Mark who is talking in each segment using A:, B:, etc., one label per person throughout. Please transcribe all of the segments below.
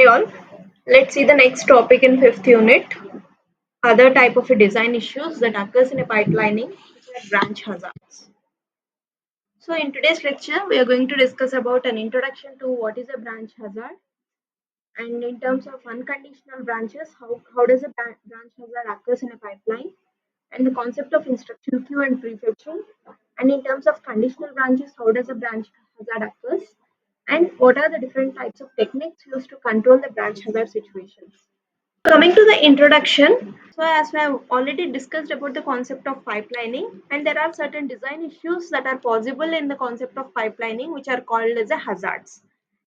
A: Hi all. Let's see the next topic in fifth unit. Other type of design issues that occurs in a pipelining, which are branch hazards. So in today's lecture, we are going to discuss about an introduction to what is a branch hazard, and in terms of unconditional branches, how does a branch hazard occurs in a pipeline, and the concept of instruction queue and prefetching, and in terms of conditional branches, how does a branch hazard occurs, and what are the different types of techniques used to control the branch hazard situations. Coming to the introduction, so as we have already discussed about the concept of pipelining, and there are certain design issues that are possible in the concept of pipelining, which are called as the hazards.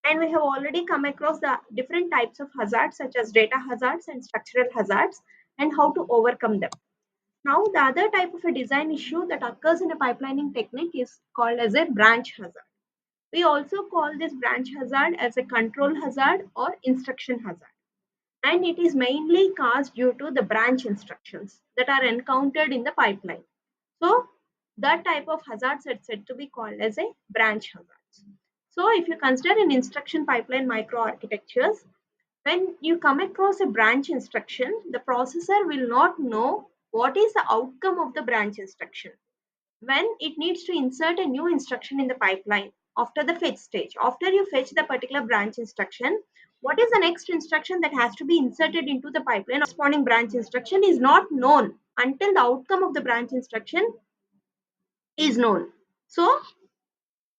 A: And we have already come across the different types of hazards, such as data hazards and structural hazards, and how to overcome them. Now, the other type of a design issue that occurs in a pipelining technique is called as a branch hazard. We also call this branch hazard as a control hazard or instruction hazard, and it is mainly caused due to the branch instructions that are encountered in the pipeline. So that type of hazards are said to be called as a branch hazards. So if you consider an instruction pipeline microarchitectures, when you come across a branch instruction, the processor will not know what is the outcome of the branch instruction when it needs to insert a new instruction in the pipeline after the fetch stage. After you fetch the particular branch instruction, what is the next instruction that has to be inserted into the pipeline? Corresponding branch instruction is not known until the outcome of the branch instruction is known. So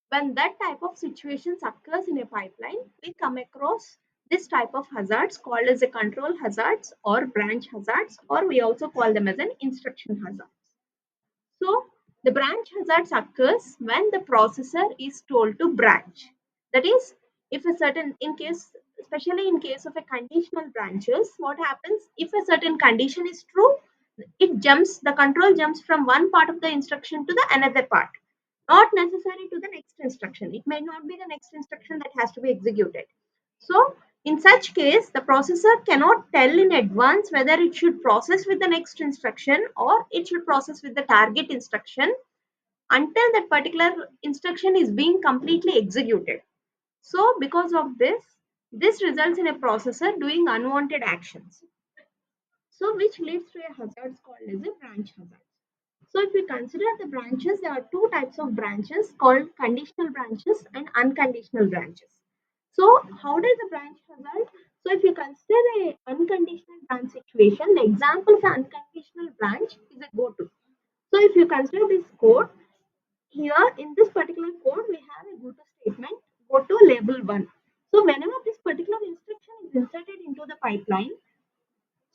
A: when that type of situations occurs in a pipeline, we come across this type of hazards called as a control hazards or branch hazards, or we also call them as an instruction hazard. So the branch hazards occurs when the processor is told to branch. That is, if a certain, in case, especially in case of a conditional branches, what happens if a certain condition is true, the control jumps from one part of the instruction to the another part, not necessary to the next instruction. It may not be the next instruction that has to be executed. So in such case, the processor cannot tell in advance whether it should process with the next instruction or it should process with the target instruction until that particular instruction is being completely executed. So because of this results in a processor doing unwanted actions. So which leads to a hazard called as a branch hazard. So if we consider the branches, there are two types of branches called conditional branches and unconditional branches. So how does the branch hazard? So if you consider a unconditional branch situation, the example for unconditional branch is a goto. So if you consider this code, here in this particular code, we have a goto statement, goto label 1. So whenever this particular instruction is inserted into the pipeline,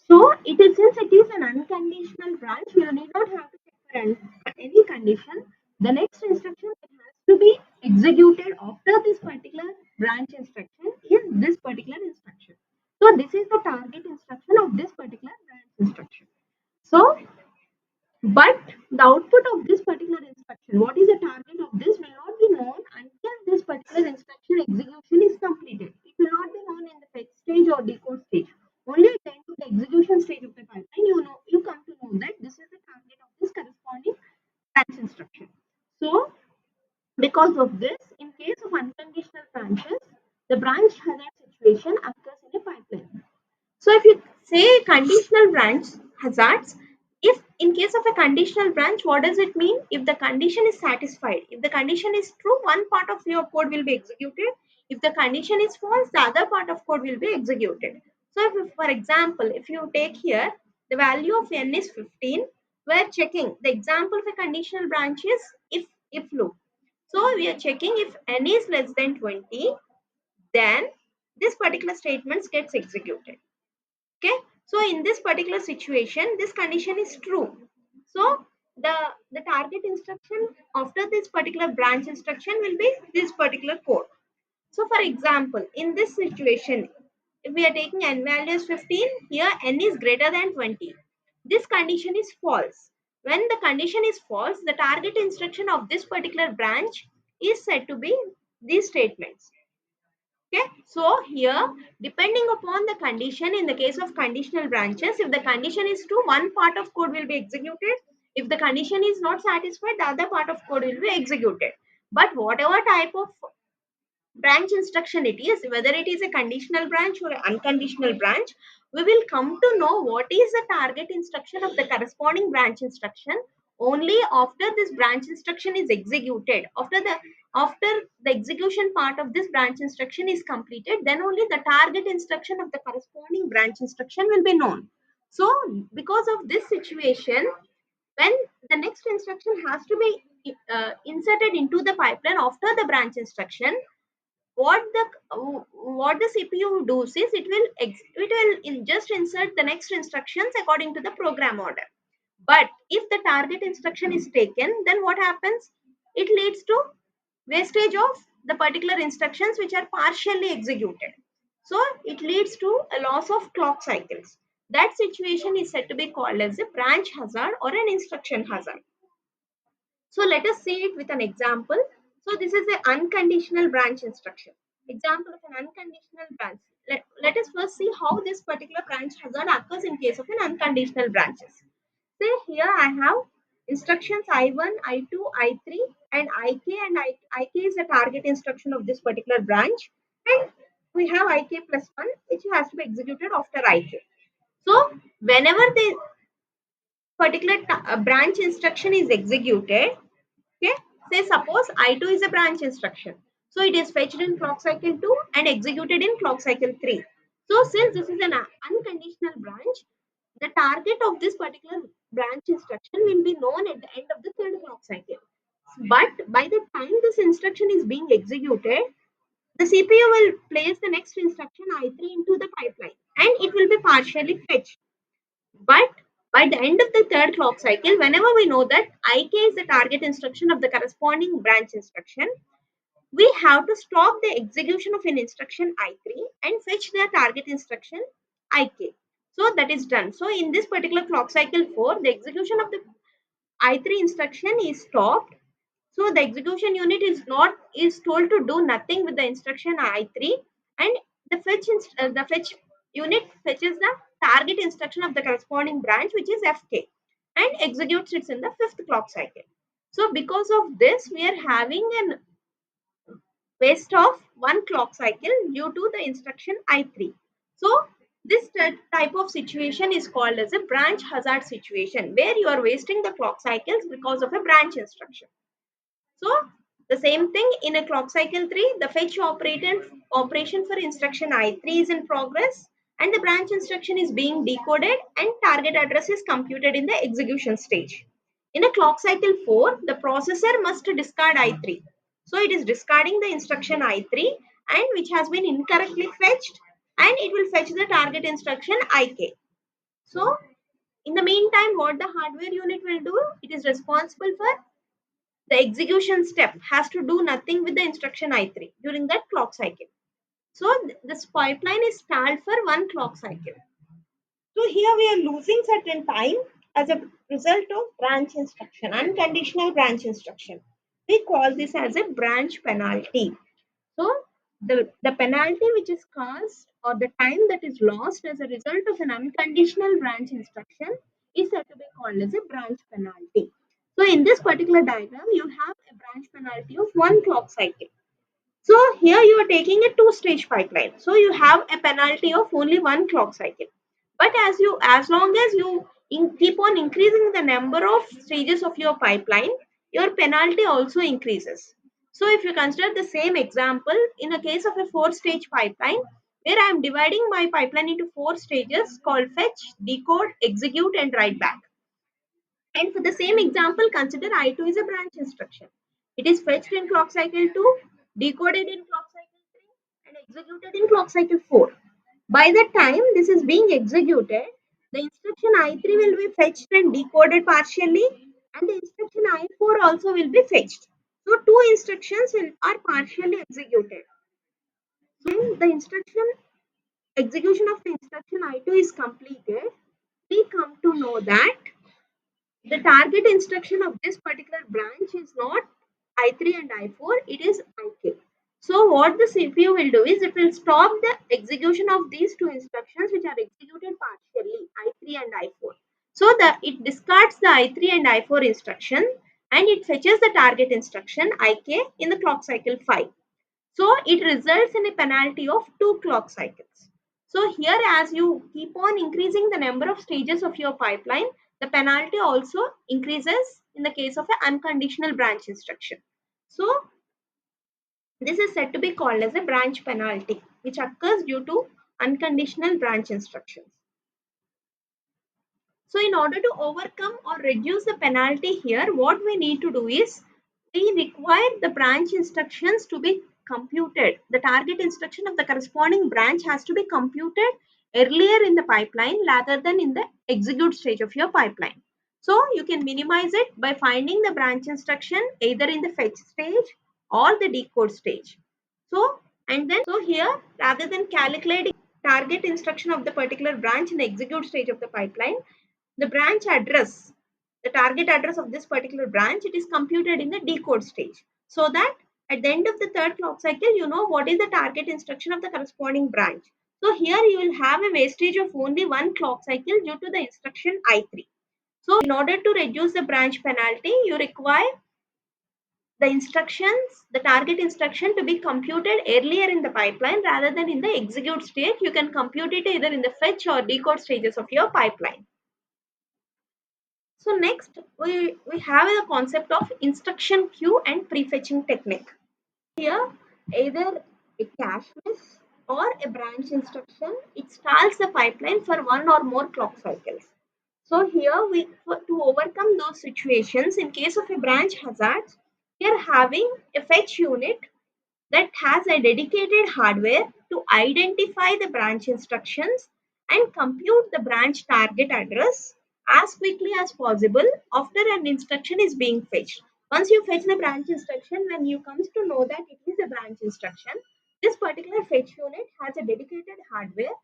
A: so it is, since it is an unconditional branch, you need not have to check for any condition. The next instruction that has to be executed after this particular branch instruction is this particular instruction. So this is the target instruction of this particular branch instruction. So, but the output of this particular instruction, what is the target of this, will not be known until this particular instruction execution is completed. It will not be known in the fetch stage or decode stage. Only at the end of the execution stage of the pipeline, you come to know that this is the target of this corresponding branch instruction. So, because of this, in case of unconditional branches, the branch hazard situation occurs in a pipeline. So if you say conditional branch hazards, if in case of a conditional branch, what does it mean? If the condition is satisfied, if the condition is true, one part of your code will be executed. If the condition is false, the other part of code will be executed. So if, for example, if you take here, the value of n is 15, we're checking. The example of a conditional branch is if loop. So we are checking if n is less than 20, then this particular statement gets executed. Okay, so in this particular situation, this condition is true. So the target instruction after this particular branch instruction will be this particular code. So for example, in this situation, if we are taking n value is 15, here n is greater than 20. This condition is false. When the condition is false, the target instruction of this particular branch is said to be these statements. Okay, so here, depending upon the condition, in the case of conditional branches, if the condition is true, one part of code will be executed. If the condition is not satisfied, the other part of code will be executed. But whatever type of branch instruction it is, whether it is a conditional branch or an unconditional branch, we will come to know what is the target instruction of the corresponding branch instruction only after this branch instruction is executed. After the execution part of this branch instruction is completed, then only the target instruction of the corresponding branch instruction will be known. So because of this situation, when the next instruction has to be inserted into the pipeline after the branch instruction, what the what the CPU does is it will just insert the next instructions according to the program order. But if the target instruction is taken, then what happens? It leads to wastage of the particular instructions which are partially executed. So it leads to a loss of clock cycles. That situation is said to be called as a branch hazard or an instruction hazard. So let us see it with an example. So this is an unconditional branch instruction. Example of an unconditional branch. Let us first see how this particular branch hazard occurs in case of an unconditional branches. Say here I have instructions I1, I2, I3 and IK, and IK is the target instruction of this particular branch, and we have IK plus 1 which has to be executed after IK. So whenever the particular branch instruction is executed, okay, say suppose I2 is a branch instruction. So it is fetched in clock cycle 2 and executed in clock cycle 3. So since this is an unconditional branch, the target of this particular branch instruction will be known at the end of the third clock cycle. But by the time this instruction is being executed, the CPU will place the next instruction I3 into the pipeline and it will be partially fetched. But by the end of the third clock cycle, whenever we know that IK is the target instruction of the corresponding branch instruction, we have to stop the execution of an instruction I3 and fetch the target instruction IK. So that is done. So in this particular clock cycle 4, the execution of the I3 instruction is stopped. So the execution unit is told to do nothing with the instruction I3, and the fetch unit fetches the target instruction of the corresponding branch, which is FK, and executes it in the fifth clock cycle. So because of this, we are having an waste of one clock cycle due to the instruction I3. So this type of situation is called as a branch hazard situation, where you are wasting the clock cycles because of a branch instruction. So the same thing in a clock cycle 3, the fetch operation for instruction I3 is in progress and the branch instruction is being decoded and target address is computed in the execution stage. In a clock cycle 4, the processor must discard I3. So it is discarding the instruction I3 and which has been incorrectly fetched, and it will fetch the target instruction IK. So in the meantime, what the hardware unit will do, it is responsible for the execution step, has to do nothing with the instruction I3 during that clock cycle. So this pipeline is stalled for one clock cycle. So here we are losing certain time as a result of branch instruction, unconditional branch instruction. We call this as a branch penalty. So the penalty which is caused or the time that is lost as a result of an unconditional branch instruction is said to be called as a branch penalty. So in this particular diagram, you have a branch penalty of one clock cycle. So here you are taking a two-stage pipeline. So you have a penalty of only one clock cycle. But as long as you keep on increasing the number of stages of your pipeline, your penalty also increases. So if you consider the same example, in a case of a four-stage pipeline, where I am dividing my pipeline into four stages called fetch, decode, execute, and write back. And for the same example, consider I2 is a branch instruction. It is fetched in clock cycle 2, decoded in clock cycle 3, and executed in clock cycle 4. By the time this is being executed, the instruction I3 will be fetched and decoded partially, and the instruction I4 also will be fetched. So two instructions are partially executed. When the instruction execution of the instruction I2 is completed, we come to know that the target instruction of this particular branch is not I3 and I4, it is IK. So what the CPU will do is it will stop the execution of these two instructions which are executed partially, I3 and I4. So it discards the I3 and I4 instruction and it fetches the target instruction IK in the clock cycle 5. So it results in a penalty of 2 clock cycles. So here, as you keep on increasing the number of stages of your pipeline, the penalty also increases in the case of an unconditional branch instruction. So this is said to be called as a branch penalty, which occurs due to unconditional branch instructions. So in order to overcome or reduce the penalty here, what we need to do is we require the branch instructions to be computed. The target instruction of the corresponding branch has to be computed earlier in the pipeline rather than in the execute stage of your pipeline. So you can minimize it by finding the branch instruction either in the fetch stage or the decode stage. So here, rather than calculating target instruction of the particular branch in the execute stage of the pipeline, the branch address, the target address of this particular branch, it is computed in the decode stage. So that at the end of the third clock cycle, you know what is the target instruction of the corresponding branch. So here you will have a wastage of only one clock cycle due to the instruction I3. So in order to reduce the branch penalty, you require the instructions, the target instruction to be computed earlier in the pipeline rather than in the execute stage. You can compute it either in the fetch or decode stages of your pipeline. So next, we have the concept of instruction queue and prefetching technique. Here, either a cache miss or a branch instruction, it stalls the pipeline for one or more clock cycles. So here, to overcome those situations, in case of a branch hazard, we are having a fetch unit that has a dedicated hardware to identify the branch instructions and compute the branch target address as quickly as possible after an instruction is being fetched. Once you fetch the branch instruction, when you comes to know that it is a branch instruction, this particular fetch unit has a dedicated hardware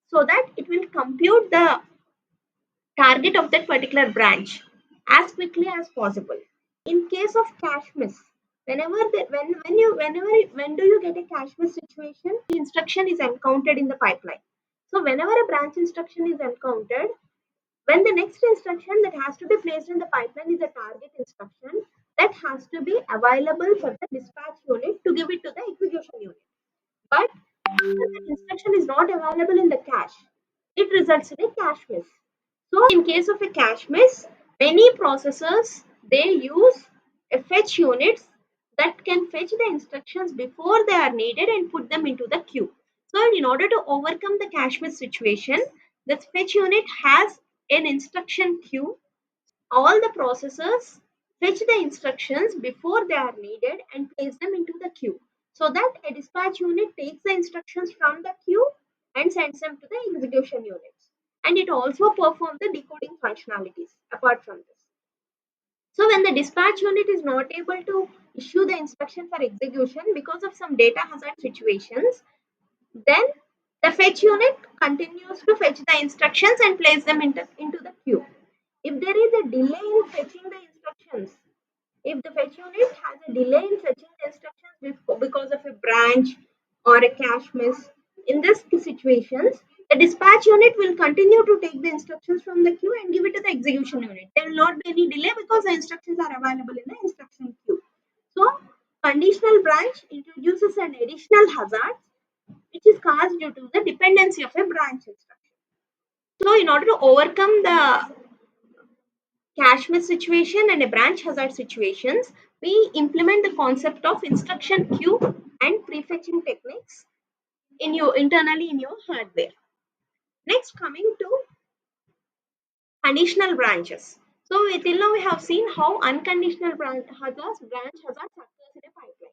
A: so that it will compute the target of that particular branch as quickly as possible. In case of cache miss, when do you get a cache miss situation? The instruction is encountered in the pipeline. So whenever a branch instruction is encountered, when the next instruction that has to be placed in the pipeline is a target instruction, that has to be available for the dispatch unit to give it to the execution unit. But if the instruction is not available in the cache, it results in a cache miss. So in case of a cache miss, many processors they use a fetch units that can fetch the instructions before they are needed and put them into the queue. So in order to overcome the cache miss situation, the fetch unit has an instruction queue. All the processors fetch the instructions before they are needed and place them into the queue so that a dispatch unit takes the instructions from the queue and sends them to the execution units. And it also performs the decoding functionalities apart from this. So when the dispatch unit is not able to issue the instruction for execution because of some data hazard situations, then the fetch unit continues to fetch the instructions and place them into the queue. If there is a delay in fetching the instructions, if the fetch unit has a delay in fetching the instructions because of a branch or a cache miss, in these situations, the dispatch unit will continue to take the instructions from the queue and give it to the execution unit. There will not be any delay because the instructions are available in the instruction queue. So, conditional branch introduces an additional hazard which is caused due to the dependency of a branch instruction. So, in order to overcome the cache miss situation and a branch hazard situations, we implement the concept of instruction queue and prefetching techniques in your internally in your hardware. Next, coming to conditional branches. So, till now we have seen how unconditional branch hazards occurs in a pipeline.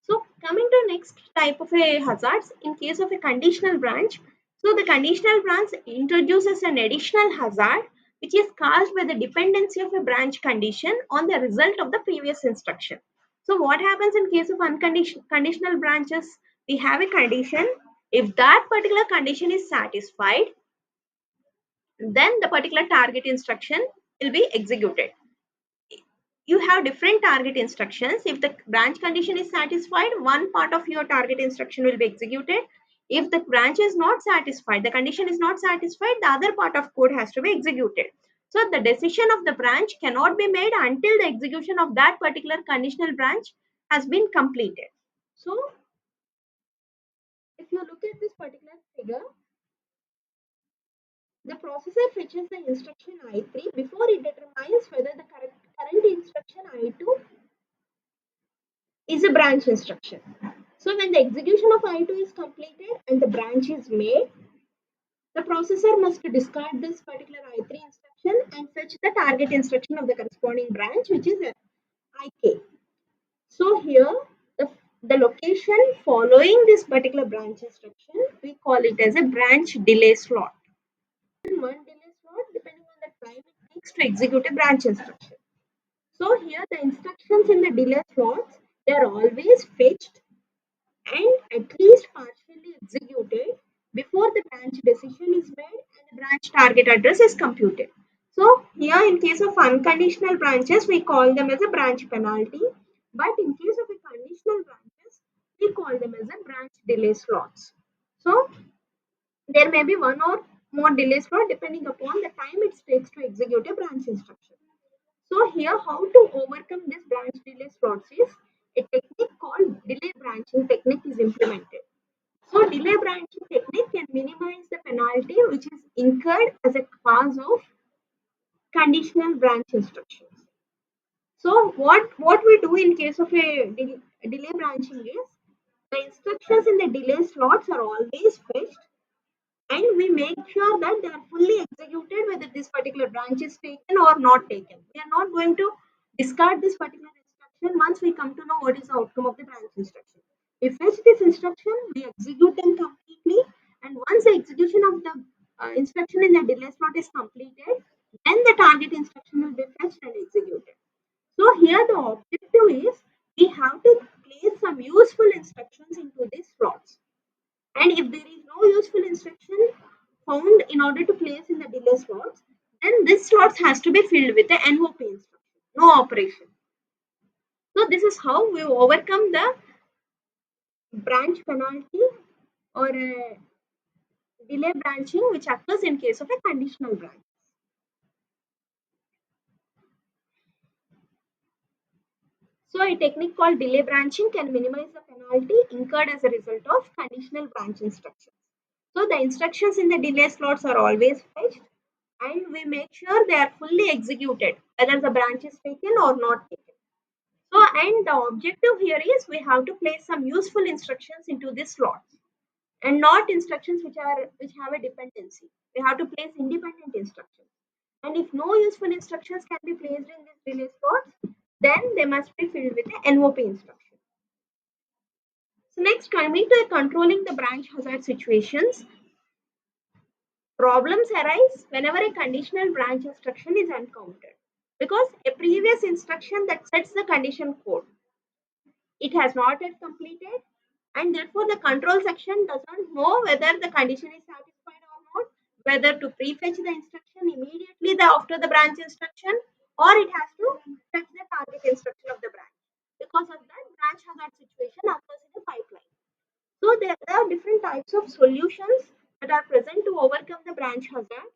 A: So coming to next type of a hazards, in case of a conditional branch, so the conditional branch introduces an additional hazard which is caused by the dependency of a branch condition on the result of the previous instruction. So what happens in case of conditional branches? We have a condition. If that particular condition is satisfied, then the particular target instruction will be executed. You have different target instructions. If the branch condition is satisfied, one part of your target instruction will be executed. If the branch is not satisfied, the condition is not satisfied, the other part of code has to be executed. So the decision of the branch cannot be made until the execution of that particular conditional branch has been completed. So If you look at this particular figure, the processor fetches the instruction I3 before it determines whether the current instruction I2 is a branch instruction. So when the execution of I2 is completed and the branch is made, the processor must discard this particular I3 instruction and fetch the target instruction of the corresponding branch, which is IK. So here, the location following this particular branch instruction, we call it as a branch delay slot. One delay slot depending on the time it takes to execute a branch instruction. So here the instructions in the delay slots, they are always fetched and at least partially executed before the branch decision is made and the branch target address is computed. So here in case of unconditional branches, we call them as a branch penalty, but in case of a conditional branches, we call them as a branch delay slots. So there may be one or more delay slot depending upon the time it takes to execute a branch instruction. So here how to overcome this branch delay slots is a technique called delay branching technique is implemented. So delay branching technique can minimize the penalty which is incurred as a cause of conditional branch instructions. So what we do in case of a delay branching is the instructions in the delay slots are always fetched and we make sure that they are fully executed whether this particular branch is taken or not taken. We are not going to discard this particular instruction once we come to know what is the outcome of the branch instruction. We fetch this instruction, we execute them completely, and once the execution of the instruction in the delay slot is completed, then the target instruction will be fetched and executed. So here the objective is we have to place some useful instructions into these slots. And if there is no useful instruction found in order to place in the delay slots, then this slots has to be filled with the NOP instruction, no operation. So this is how we overcome the branch penalty or delay branching which occurs in case of a conditional branch. So a technique called delay branching can minimize the penalty incurred as a result of conditional branch instructions. So the instructions in the delay slots are always fetched and we make sure they are fully executed whether the branch is taken or not taken. So and the objective here is we have to place some useful instructions into these slots and not instructions which have a dependency. We have to place independent instructions. And if no useful instructions can be placed in these delay slots, then they must be filled with a NOP instruction. So next coming to controlling the branch hazard situations. Problems arise whenever a conditional branch instruction is encountered because a previous instruction that sets the condition code, it has not yet completed and therefore the control section doesn't know whether the condition is satisfied or not, whether to prefetch the instruction immediately after the branch instruction or it has to fetch the target instruction of the branch. Because of that, branch hazard situation occurs in the pipeline. So there are different types of solutions that are present to overcome the branch hazards.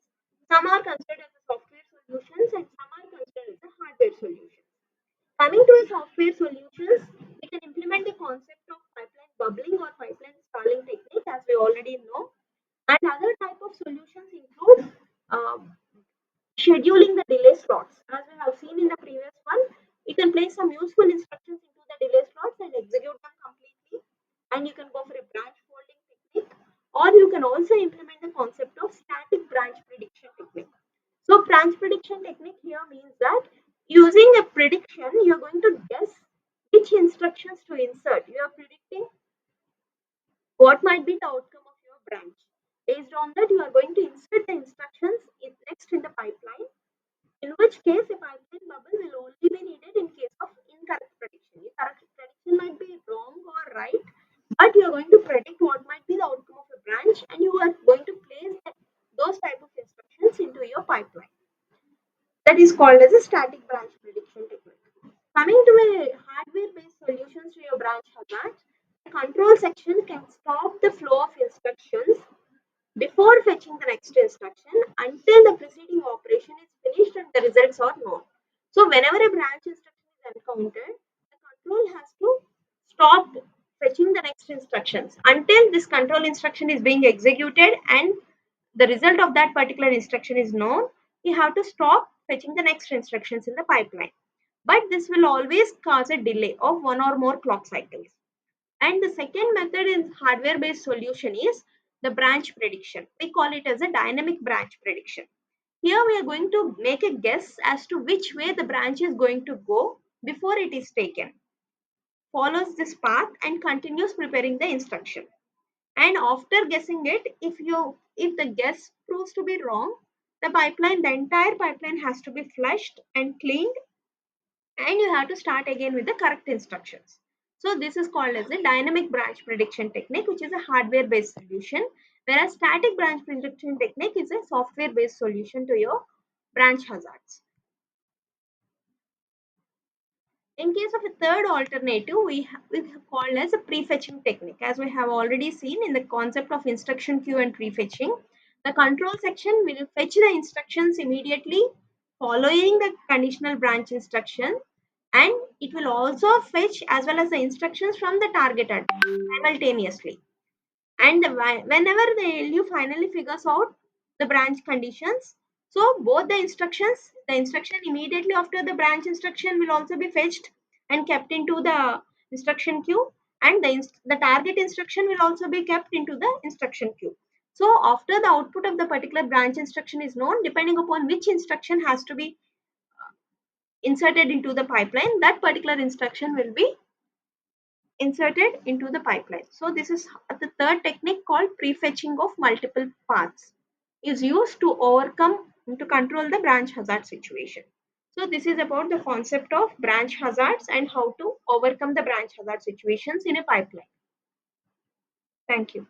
A: Some are considered as software solutions and some are considered as hardware solutions. Coming to a software solutions, we can implement the concept of pipeline bubbling or pipeline stalling technique as we already know. And other type of solutions include scheduling the delay slots. As we have seen in the previous one, you can place some useful instructions into the delay slots and execute them completely. And you can go for a branch folding technique, or you can also implement the concept of static branch prediction technique. So, branch prediction technique here means that using a prediction, you're going to guess which instructions to insert. You are predicting what might be the outcome of your branch. Based on that, you are going to insert the instructions next in the pipeline, in which case a pipeline bubble will only be needed in case of incorrect prediction. Your correct prediction might be wrong or right, but you are going to predict what might be the outcome of a branch and you are going to place those type of instructions into your pipeline. That is called as a static branch prediction technique. Coming to a hardware-based solutions to your branch hazard, the control section can stop the flow of instructions before fetching the next instruction until the preceding operation is finished and the results are known. So whenever a branch instruction is encountered, the control has to stop fetching the next instructions until this control instruction is being executed and the result of that particular instruction is known. You have to stop fetching the next instructions in the pipeline. But this will always cause a delay of one or more clock cycles. And the second method in hardware based solution is the branch prediction. We call it as a dynamic branch prediction. Here we are going to make a guess as to which way the branch is going to go before it is taken, follows this path and continues preparing the instruction. And after guessing it, if the guess proves to be wrong, the entire pipeline has to be flushed and cleaned, and you have to start again with the correct instructions. So this is called as a dynamic branch prediction technique, which is a hardware based solution, whereas static branch prediction technique is a software based solution to your branch hazards. In case of a third alternative, we have called as a prefetching technique. As we have already seen in the concept of instruction queue and prefetching, the control section will fetch the instructions immediately following the conditional branch instruction, and it will also fetch as well as the instructions from the target address simultaneously. And whenever the ALU finally figures out the branch conditions, so both the instruction immediately after the branch instruction will also be fetched and kept into the instruction queue, and the target instruction will also be kept into the instruction queue. So after the output of the particular branch instruction is known, depending upon which instruction has to be inserted into the pipeline, that particular instruction will be inserted into the pipeline. So this is the third technique called prefetching of multiple paths is used to control the branch hazard situation. So this is about the concept of branch hazards and how to overcome the branch hazard situations in a pipeline. Thank you.